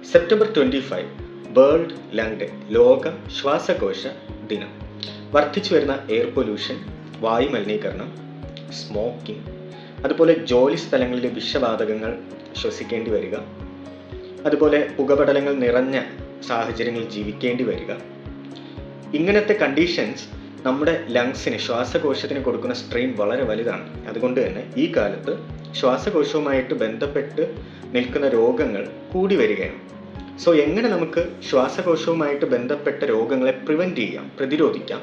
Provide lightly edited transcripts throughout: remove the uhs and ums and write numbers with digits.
September 25 world lung day, ലോക ശ്വാസകോശ ദിനം. വർദ്ധിച്ചു വരുന്ന എയർ പൊല്യൂഷൻ, വായു മലിനീകരണം, സ്മോക്കിംഗ്, അതുപോലെ ജോലി സ്ഥലങ്ങളിലെ വിഷവാതകങ്ങൾ ശ്വസിക്കേണ്ടി വരിക, അതുപോലെ പുകപടലങ്ങൾ നിറഞ്ഞ സാഹചര്യങ്ങളിൽ ജീവിക്കേണ്ടി വരിക. ഇങ്ങനത്തെ കണ്ടീഷൻസ് നമ്മുടെ ലങ്സിന്, ശ്വാസകോശത്തിന് കൊടുക്കുന്ന സ്ട്രെയിൻ വളരെ വലുതാണ്. അതുകൊണ്ട് തന്നെ ഈ കാലത്ത് ശ്വാസകോശവുമായിട്ട് ബന്ധപ്പെട്ട് നിൽക്കുന്ന രോഗങ്ങൾ കൂടി വരികയാണ്. സോ എങ്ങനെ നമുക്ക് ശ്വാസകോശവുമായിട്ട് ബന്ധപ്പെട്ട രോഗങ്ങളെ പ്രിവെൻറ്റ് ചെയ്യാം, പ്രതിരോധിക്കാം,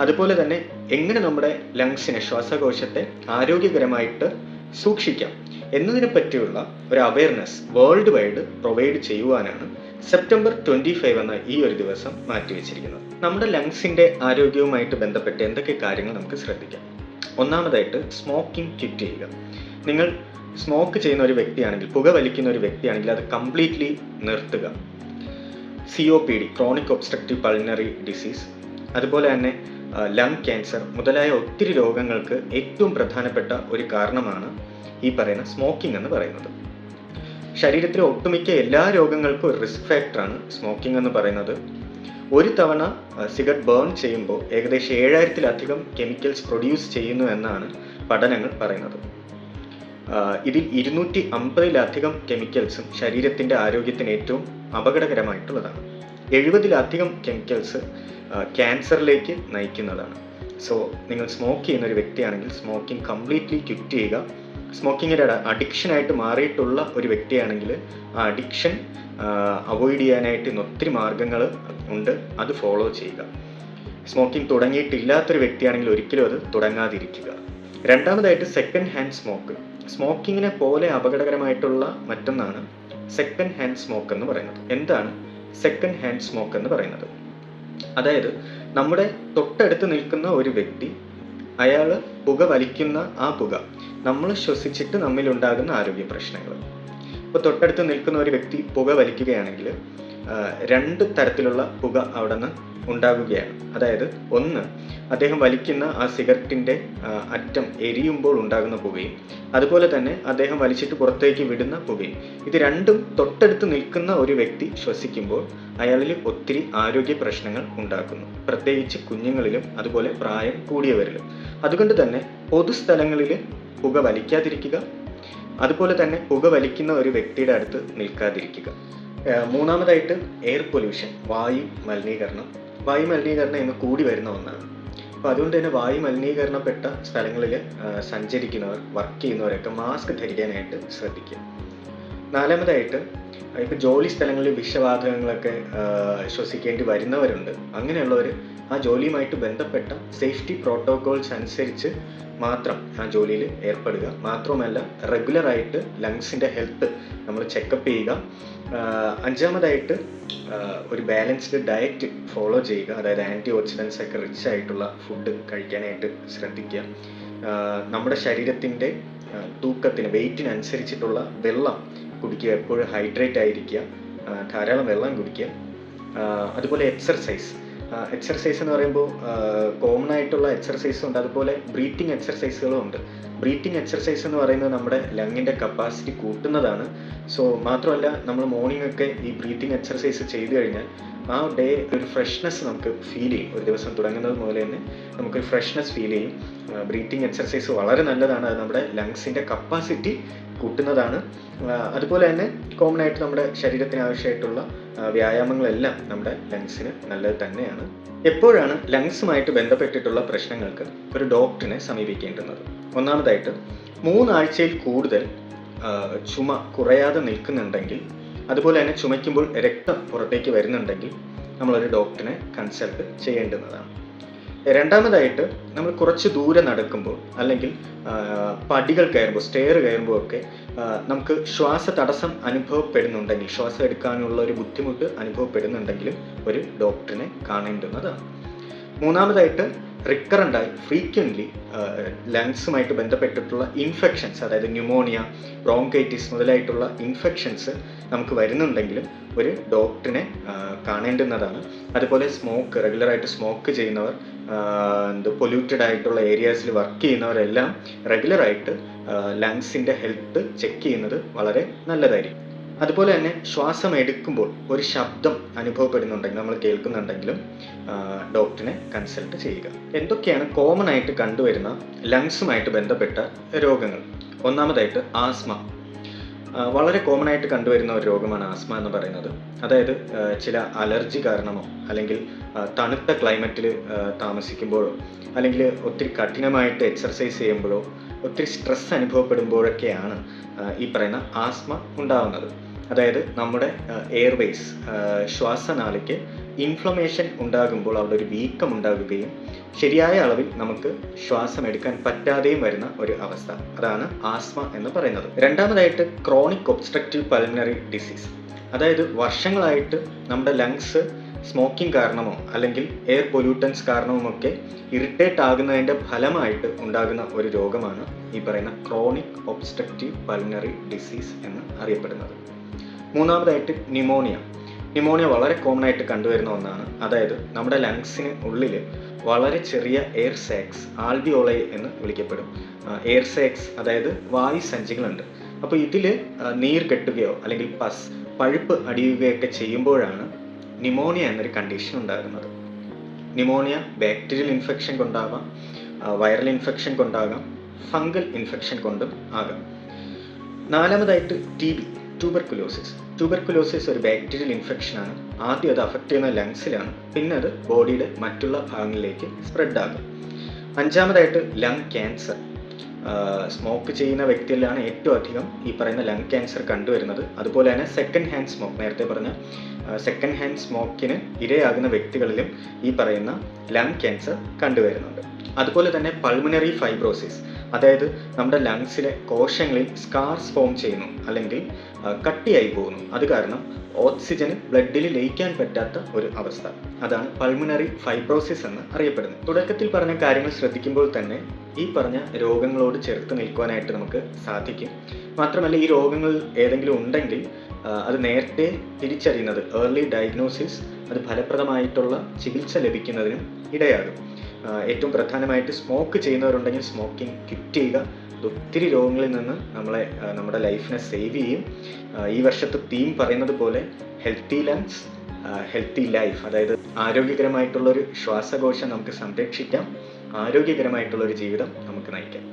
അതുപോലെ തന്നെ എങ്ങനെ നമ്മുടെ ലങ്സിനെ, ശ്വാസകോശത്തെ ആരോഗ്യകരമായിട്ട് സൂക്ഷിക്കാം എന്നതിനെ പറ്റിയുള്ള ഒരു അവയർനെസ് വേൾഡ് വൈഡ് പ്രൊവൈഡ് ചെയ്യുവാനാണ് സെപ്റ്റംബർ 25 എന്ന ഈ ഒരു ദിവസം മാറ്റിവെച്ചിരിക്കുന്നത്. നമ്മുടെ ലങ്സിൻ്റെ ആരോഗ്യവുമായിട്ട് ബന്ധപ്പെട്ട് എന്തൊക്കെ കാര്യങ്ങൾ നമുക്ക് ശ്രദ്ധിക്കാം. ഒന്നാമതായിട്ട് സ്മോക്കിംഗ് ക്വിറ്റ് ചെയ്യുക. നിങ്ങൾ സ്മോക്ക് ചെയ്യുന്ന ഒരു വ്യക്തിയാണെങ്കിൽ, പുക വലിക്കുന്ന ഒരു വ്യക്തിയാണെങ്കിൽ അത് കംപ്ലീറ്റ്ലി നിർത്തുക. COPD, chronic obstructive pulmonary disease, അതുപോലെ തന്നെ ലങ് ക്യാൻസർ മുതലായ ഒത്തിരി രോഗങ്ങൾക്ക് ഏറ്റവും പ്രധാനപ്പെട്ട ഒരു കാരണമാണ് ഈ പറയുന്ന സ്മോക്കിംഗ് എന്ന് പറയുന്നത്. ശരീരത്തിലെ ഒട്ടുമിക്ക എല്ലാ രോഗങ്ങൾക്കും ഒരു റിസ്ക് ഫാക്ടറാണ് സ്മോക്കിംഗ് എന്ന് പറയുന്നത്. ഒരു തവണ സിഗരറ്റ് ബേൺ ചെയ്യുമ്പോൾ ഏകദേശം 7000-ലധികം കെമിക്കൽസ് പ്രൊഡ്യൂസ് ചെയ്യുന്നു എന്നാണ് പഠനങ്ങൾ പറയുന്നത്. ഇതിൽ 250-ലധികം കെമിക്കൽസും ശരീരത്തിൻ്റെ ആരോഗ്യത്തിന് ഏറ്റവും അപകടകരമായിട്ടുള്ളതാണ്. 70-ലധികം കെമിക്കൽസ് ക്യാൻസറിലേക്ക് നയിക്കുന്നതാണ്. സോ നിങ്ങൾ സ്മോക്ക് ചെയ്യുന്ന ഒരു വ്യക്തിയാണെങ്കിൽ സ്മോക്കിംഗ് കംപ്ലീറ്റ്ലി ക്വിറ്റ് ചെയ്യുക. സ്മോക്കിങ്ങിൻ്റെ അഡിക്ഷനായിട്ട് മാറിയിട്ടുള്ള ഒരു വ്യക്തിയാണെങ്കിൽ ആ അഡിക്ഷൻ അവോയ്ഡ് ചെയ്യാനായിട്ട് ഇന്ന് ഒത്തിരി മാർഗങ്ങൾ ഉണ്ട്, അത് ഫോളോ ചെയ്യുക. സ്മോക്കിംഗ് തുടങ്ങിയിട്ടില്ലാത്തൊരു വ്യക്തിയാണെങ്കിൽ ഒരിക്കലും അത് തുടങ്ങാതിരിക്കുക. രണ്ടാമതായിട്ട് സെക്കൻഡ് ഹാൻഡ് സ്മോക്ക്. സ്മോക്കിങ്ങിനെ പോലെ അപകടകരമായിട്ടുള്ള മറ്റൊന്നാണ് സെക്കൻഡ് ഹാൻഡ് സ്മോക്ക് എന്ന് പറയുന്നത്. എന്താണ് സെക്കൻഡ് ഹാൻഡ് സ്മോക്ക് എന്ന് പറയുന്നത്? അതായത് നമ്മുടെ തൊട്ടടുത്ത് നിൽക്കുന്ന ഒരു വ്യക്തി, അയാൾ പുക വലിക്കുന്ന ആ പുക നമ്മൾ ശ്വസിച്ചിട്ട് നമ്മിലുണ്ടാകുന്ന ആരോഗ്യ പ്രശ്നങ്ങൾ. ഇപ്പോൾ തൊട്ടടുത്ത് നിൽക്കുന്ന ഒരു വ്യക്തി പുക വലിക്കുകയാണെങ്കിൽ 2 തരത്തിലുള്ള പുക അവിടെ നിന്ന് ഉണ്ടാകുകയാണ്. അതായത് ഒന്ന്, അദ്ദേഹം വലിക്കുന്ന ആ സിഗരറ്റിൻ്റെ അറ്റം എരിയുമ്പോൾ ഉണ്ടാകുന്ന പുകയും, അതുപോലെ തന്നെ അദ്ദേഹം വലിച്ചിട്ട് പുറത്തേക്ക് വിടുന്ന പുകയും. ഇത് രണ്ടും തൊട്ടടുത്ത് നിൽക്കുന്ന ഒരു വ്യക്തി ശ്വസിക്കുമ്പോൾ അയാളിൽ ഒത്തിരി ആരോഗ്യ പ്രശ്നങ്ങൾ ഉണ്ടാക്കുന്നു, പ്രത്യേകിച്ച് കുഞ്ഞുങ്ങളിലും അതുപോലെ പ്രായം കൂടിയവരിലും. അതുകൊണ്ട് തന്നെ പൊതുസ്ഥലങ്ങളിൽ പുക വലിക്കാതിരിക്കുക, അതുപോലെ തന്നെ പുക വലിക്കുന്ന ഒരു വ്യക്തിയുടെ അടുത്ത് നിൽക്കാതിരിക്കുക. മൂന്നാമതായിട്ട് എയർ പൊല്യൂഷൻ, വായു മലിനീകരണം. വായു മലിനീകരണം ഇന്ന് കൂടി വരുന്ന ഒന്നാണ്. അപ്പോൾ അതുകൊണ്ട് തന്നെ വായു മലിനീകരണപ്പെട്ട സ്ഥലങ്ങളിൽ സഞ്ചരിക്കുന്നവർ, വർക്ക് ചെയ്യുന്നവരൊക്കെ മാസ്ക് ധരിക്കാനായിട്ട് ശ്രദ്ധിക്കുക. നാലാമതായിട്ട് ഇപ്പോൾ ജോലി സ്ഥലങ്ങളിൽ വിഷവാതകങ്ങളൊക്കെ ശ്വസിക്കേണ്ടി വരുന്നവരുണ്ട്. അങ്ങനെയുള്ളവർ ആ ജോലിയുമായിട്ട് ബന്ധപ്പെട്ട സേഫ്റ്റി പ്രോട്ടോകോൾസ് അനുസരിച്ച് മാത്രം ആ ജോലിയിൽ ഏർപ്പെടുക. മാത്രമല്ല റെഗുലറായിട്ട് ലങ്സിൻ്റെ ഹെൽത്ത് നമ്മൾ ചെക്കപ്പ് ചെയ്യുക. അഞ്ചാമതായിട്ട് ഒരു ബാലൻസ്ഡ് ഡയറ്റ് ഫോളോ ചെയ്യുക. അതായത് ആൻറ്റി ഓക്സിഡൻസ് ഒക്കെ റിച്ച് ആയിട്ടുള്ള ഫുഡ് കഴിക്കാനായിട്ട് ശ്രദ്ധിക്കുക. നമ്മുടെ ശരീരത്തിൻ്റെ തൂക്കത്തിന്, വെയ്റ്റിനനുസരിച്ചിട്ടുള്ള വെള്ളം കുടിക്കുക. എപ്പോഴും ഹൈഡ്രേറ്റ് ആയിരിക്കുക, ധാരാളം വെള്ളം കുടിക്കുക. അതുപോലെ എക്സർസൈസ് എന്ന് പറയുമ്പോൾ കോമൺ ആയിട്ടുള്ള എക്സർസൈസും ഉണ്ട്, അതുപോലെ ബ്രീത്തിങ് എക്സർസൈസുകളും ഉണ്ട്. ബ്രീത്തിങ് എക്സർസൈസ് എന്ന് പറയുന്നത് നമ്മുടെ ലങ്ങിൻ്റെ കപ്പാസിറ്റി കൂട്ടുന്നതാണ്. സോ മാത്രമല്ല, നമ്മൾ മോർണിംഗ് ഒക്കെ ഈ ബ്രീത്തിങ് എക്സർസൈസ് ചെയ്തു കഴിഞ്ഞാൽ ആ ഡേ ഒരു ഫ്രഷ്നെസ് നമുക്ക് ഫീൽ ചെയ്യും. ഒരു ദിവസം തുടങ്ങുന്നത് മുതൽ തന്നെ നമുക്കൊരു ഫ്രഷ്നെസ് ഫീൽ ചെയ്യും. ബ്രീത്തിങ് എക്സർസൈസ് വളരെ നല്ലതാണ്, അത് നമ്മുടെ ലങ്സിൻ്റെ കപ്പാസിറ്റി കൂട്ടുന്നതാണ്. അതുപോലെ തന്നെ കോമൺ ആയിട്ട് നമ്മുടെ ശരീരത്തിന് ആവശ്യമായിട്ടുള്ള വ്യായാമങ്ങളെല്ലാം നമ്മുടെ ലങ്സിന് നല്ലത് തന്നെയാണ്. എപ്പോഴാണ് ലങ്സുമായിട്ട് ബന്ധപ്പെട്ടിട്ടുള്ള പ്രശ്നങ്ങൾക്ക് ഒരു ഡോക്ടറിനെ സമീപിക്കേണ്ടുന്നത്? ഒന്നാമതായിട്ട് 3 ആഴ്ചയിൽ കൂടുതൽ ചുമ കുറയാതെ നിൽക്കുന്നുണ്ടെങ്കിൽ, അതുപോലെ തന്നെ ചുമയ്ക്കുമ്പോൾ രക്തം പുറത്തേക്ക് വരുന്നുണ്ടെങ്കിൽ നമ്മളൊരു ഡോക്ടറിനെ കൺസൾട്ട് ചെയ്യേണ്ടുന്നതാണ്. രണ്ടാമതായിട്ട് നമ്മൾ കുറച്ച് ദൂരെ നടക്കുമ്പോൾ അല്ലെങ്കിൽ പടികൾ കയറുമ്പോൾ, സ്റ്റെയർ കയറുമ്പോൾ ഒക്കെ നമുക്ക് ശ്വാസ തടസ്സം അനുഭവപ്പെടുന്നുണ്ടെങ്കിൽ, ശ്വാസം എടുക്കാനുള്ള ഒരു ബുദ്ധിമുട്ട് അനുഭവപ്പെടുന്നുണ്ടെങ്കിലും ഒരു ഡോക്ടറിനെ കാണേണ്ടുന്നതാണ്. മൂന്നാമതായിട്ട് റിക്കറൻ്റായി ഫ്രീക്വൻ്റ്ലി ലങ്സുമായിട്ട് ബന്ധപ്പെട്ടിട്ടുള്ള ഇൻഫെക്ഷൻസ്, അതായത് ന്യൂമോണിയ, ബ്രോങ്കൈറ്റിസ് മുതലായിട്ടുള്ള ഇൻഫെക്ഷൻസ് നമുക്ക് വരുന്നുണ്ടെങ്കിലും ഒരു ഡോക്ടറിനെ കാണേണ്ടുന്നതാണ്. അതുപോലെ റെഗുലറായിട്ട് സ്മോക്ക് ചെയ്യുന്നവർ, പൊല്യൂട്ടഡ് ആയിട്ടുള്ള ഏരിയാസിൽ വർക്ക് ചെയ്യുന്നവരെല്ലാം റെഗുലറായിട്ട് ലങ്സിൻ്റെ ഹെൽത്ത് ചെക്ക് ചെയ്യുന്നത് വളരെ നല്ലതായിരിക്കും. അതുപോലെ തന്നെ ശ്വാസം എടുക്കുമ്പോൾ ഒരു ശബ്ദം അനുഭവപ്പെടുന്നുണ്ടെങ്കിൽ, നമ്മൾ കേൾക്കുന്നുണ്ടെങ്കിലും ഡോക്ടറിനെ കൺസൾട്ട് ചെയ്യുക. എന്തൊക്കെയാണ് കോമൺ ആയിട്ട് കണ്ടുവരുന്ന ലങ്സുമായിട്ട് ബന്ധപ്പെട്ട രോഗങ്ങൾ? ഒന്നാമതായിട്ട് ആസ്മ. വളരെ കോമൺ ആയിട്ട് കണ്ടുവരുന്ന ഒരു രോഗമാണ് ആസ്മ എന്ന് പറയുന്നത്. അതായത് ചില അലർജി കാരണമോ അല്ലെങ്കിൽ തണുത്ത ക്ലൈമറ്റിൽ താമസിക്കുമ്പോഴോ അല്ലെങ്കിൽ ഒത്തിരി കഠിനമായിട്ട് എക്സർസൈസ് ചെയ്യുമ്പോഴോ ഒത്തിരി സ്ട്രെസ് അനുഭവപ്പെടുമ്പോഴൊക്കെയാണ് ഈ പറയുന്ന ആസ്മ ഉണ്ടാകുന്നത്. അതായത് നമ്മുടെ എയർവേസ്, ശ്വാസനാളിക്ക് ഇൻഫ്ലമേഷൻ ഉണ്ടാകുമ്പോൾ അവിടെ ഒരു വീക്കം ഉണ്ടാകുകയും ശരിയായ അളവിൽ നമുക്ക് ശ്വാസം എടുക്കാൻ പറ്റാതെയും വരുന്ന ഒരു അവസ്ഥ, അതാണ് ആസ്മ എന്ന് പറയുന്നത്. രണ്ടാമതായിട്ട് ക്രോണിക് ഒബ്സ്ട്രക്റ്റീവ് പൾമണറി ഡിസീസ്. അതായത് വർഷങ്ങളായിട്ട് നമ്മുടെ ലങ്സ് സ്മോക്കിംഗ് കാരണമോ അല്ലെങ്കിൽ എയർ പൊല്യൂട്ടൻസ് കാരണവുമൊക്കെ ഇറിറ്റേറ്റ് ആകുന്നതിൻ്റെ ഫലമായിട്ട് ഉണ്ടാകുന്ന ഒരു രോഗമാണ് ഈ പറയുന്ന ക്രോണിക് ഒബ്സ്ട്രക്റ്റീവ് പൾമണറി ഡിസീസ് എന്ന് അറിയപ്പെടുന്നത്. മൂന്നാമതായിട്ട് ന്യൂമോണിയ വളരെ കോമൺ ആയിട്ട് കണ്ടുവരുന്ന ഒന്നാണ്. അതായത് നമ്മുടെ ലങ്സിന് ഉള്ളിൽ വളരെ ചെറിയ എയർ സാക്സ്, ആൽവിയോളൈ എന്ന് വിളിക്കപ്പെടും, എയർ സാക്സ് അതായത് വായുസഞ്ചികളുണ്ട്. അപ്പോൾ ഇതിൽ നീർ കെട്ടുകയോ അല്ലെങ്കിൽ പഴുപ്പ് അടിയുകയൊക്കെ ചെയ്യുമ്പോഴാണ് ന്യൂമോണിയ എന്നൊരു കണ്ടീഷൻ ഉണ്ടാകുന്നത്. ന്യൂമോണിയ ബാക്ടീരിയൽ ഇൻഫെക്ഷൻ കൊണ്ടാകാം, വൈറൽ ഇൻഫെക്ഷൻ കൊണ്ടാകാം, ഫംഗൽ ഇൻഫെക്ഷൻ കൊണ്ടും ആകാം. നാലാമതായിട്ട് ട്യൂബർക്കുലോസിസ് ഒരു ബാക്ടീരിയൽ ഇൻഫെക്ഷനാണ്. ആദ്യം അത് അഫക്റ്റ് ചെയ്യുന്ന ലങ്സിലാണ്, പിന്നെ അത് ബോഡിയുടെ മറ്റുള്ള ഭാഗങ്ങളിലേക്ക് സ്പ്രെഡ് ആകും. അഞ്ചാമതായിട്ട് ലങ് ക്യാൻസർ. സ്മോക്ക് ചെയ്യുന്ന വ്യക്തികളിലാണ് ഏറ്റവും അധികം ഈ പറയുന്ന ലങ് ക്യാൻസർ കണ്ടുവരുന്നത്. അതുപോലെ തന്നെ സെക്കൻഡ് ഹാൻഡ് സ്മോക്ക്, നേരത്തെ പറഞ്ഞ സെക്കൻഡ് ഹാൻഡ് സ്മോക്കിന് ഇരയാകുന്ന വ്യക്തികളിലും ഈ പറയുന്ന ലങ് ക്യാൻസർ കണ്ടുവരുന്നുണ്ട്. അതുപോലെ തന്നെ പൾമണറി ഫൈബ്രോസിസ്, അതായത് നമ്മുടെ ലങ്സിലെ കോശങ്ങളിൽ സ്കാർസ് ഫോം ചെയ്യുന്നു അല്ലെങ്കിൽ കട്ടിയായി പോകുന്നു. അത് കാരണം ഓക്സിജന് ബ്ലഡിൽ ലയിക്കാൻ പറ്റാത്ത ഒരു അവസ്ഥ, അതാണ് പൾമണറി ഫൈബ്രോസിസ് എന്ന് അറിയപ്പെടുന്നത്. തുടക്കത്തിൽ പറഞ്ഞ കാര്യങ്ങൾ ശ്രദ്ധിക്കുമ്പോൾ തന്നെ ഈ പറഞ്ഞ രോഗങ്ങളോട് ചേർത്ത് നിൽക്കുവാനായിട്ട് നമുക്ക് സാധിക്കും. മാത്രമല്ല ഈ രോഗങ്ങൾ ഏതെങ്കിലും ഉണ്ടെങ്കിൽ അത് നേരത്തെ തിരിച്ചറിയുന്നത്, ഏർലി ഡയഗ്നോസിസ്, അത് ഫലപ്രദമായിട്ടുള്ള ചികിത്സ ലഭിക്കുന്നതിനും ഇടയാകും. ഏറ്റവും പ്രധാനമായിട്ട് സ്മോക്ക് ചെയ്യുന്നവരുണ്ടെങ്കിൽ സ്മോക്കിംഗ് ക്വിറ്റ് ചെയ്യുക. അത് ഒത്തിരി രോഗങ്ങളിൽ നിന്ന് നമ്മുടെ ലൈഫിനെ സേവ് ചെയ്യും. ഈ വർഷത്തെ തീം പറയുന്നത് പോലെ ഹെൽത്തി ലങ്സ് ഹെൽത്തി ലൈഫ്, അതായത് ആരോഗ്യകരമായിട്ടുള്ളൊരു ശ്വാസകോശം നമുക്ക് സംരക്ഷിക്കാം, ആരോഗ്യകരമായിട്ടുള്ളൊരു ജീവിതം നമുക്ക് നയിക്കാം.